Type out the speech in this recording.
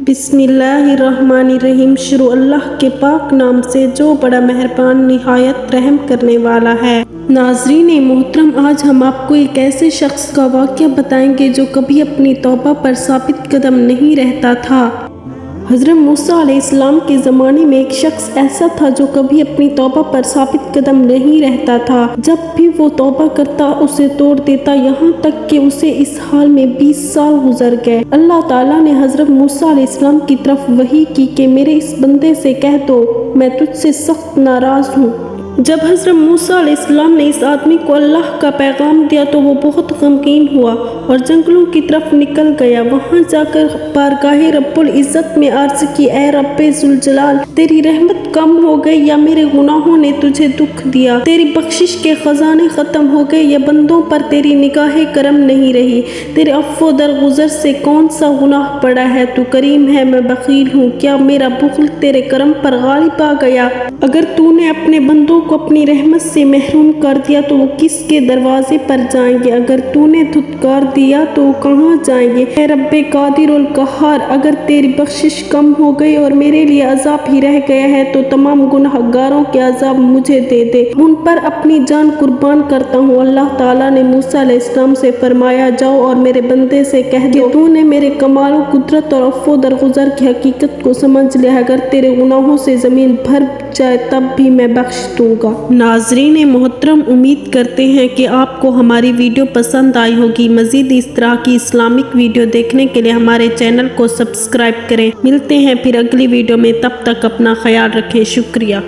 बिस्मिल्लाहिर्रहमानिर्रहीम। शुरू अल्लाह के पाक नाम से जो बड़ा मेहरबान निहायत रहम करने वाला है। नाज़रीन मोहतरम, आज हम आपको एक ऐसे शख्स का वाक़या बताएंगे जो कभी अपनी तौबा पर साबित कदम नहीं रहता था। हज़रत मूसा अलैहिस्सलाम के ज़माने में एक शख्स ऐसा था जो कभी अपनी तौबा पर साबित कदम नहीं रहता था। जब भी वो तौबा करता उसे तोड़ देता, यहाँ तक कि उसे इस हाल में 20 साल गुजर गए। अल्लाह ताला ने हज़रत मूसा अलैहिस्सलाम की तरफ वही की कि मेरे इस बंदे से कह दो मैं तुझसे सख्त नाराज़ हूँ। जब हज़रत मूसा अलैहिस्सलाम ने इस आदमी को अल्लाह का पैगाम दिया तो वो बहुत गमगीन हुआ और जंगलों की तरफ निकल गया। वहाँ जाकर बारगाहे रब्बुल इज़्ज़त में अर्ज़ की, ऐ रब्बे ज़ुल जलाल, तेरी रहमत कम हो गई या मेरे गुनाहों ने तुझे दुख दिया? तेरी बख्शिश के खजाने ख़त्म हो गए या बंदों पर तेरी निगाहे करम नहीं रही? तेरे अफ़्व दरगुज़र से कौन सा गुनाह पड़ा है? तू करीम है, मैं बख़ील हूँ। क्या मेरा बुख़्ल तेरे करम पर गालिब आ गया? अगर तूने अपने बंदों को अपनी रहमत से महरूम कर दिया तो वो किसके दरवाजे पर जाएंगे? अगर तूने धुतकार दिया तो वो कहाँ जाएंगे? ऐ रब्बे कादिरुल कहार, अगर तेरी बख्शिश कम हो गई और मेरे लिए अजाब ही रह गया है तो तमाम गुनहगारों के अजाब मुझे दे दे, उन पर अपनी जान कुर्बान करता हूँ। अल्लाह ताला ने मूसा अलैहिस्सलाम से फरमाया, जाओ और मेरे बंदे से कह दो तूने मेरे कमाल कुदरत और अफ़्व दरगुज़र की हकीकत को समझ लिया। अगर तेरे गुनाहों से ज़मीन भर जाए तब भी मैं बख्श दूंगा। नाज़रीन मोहतरम, उम्मीद करते हैं कि आपको हमारी वीडियो पसंद आई होगी। मज़ीद इस तरह की इस्लामिक वीडियो देखने के लिए हमारे चैनल को सब्सक्राइब करें। मिलते हैं फिर अगली वीडियो में, तब तक अपना ख्याल रखें। शुक्रिया।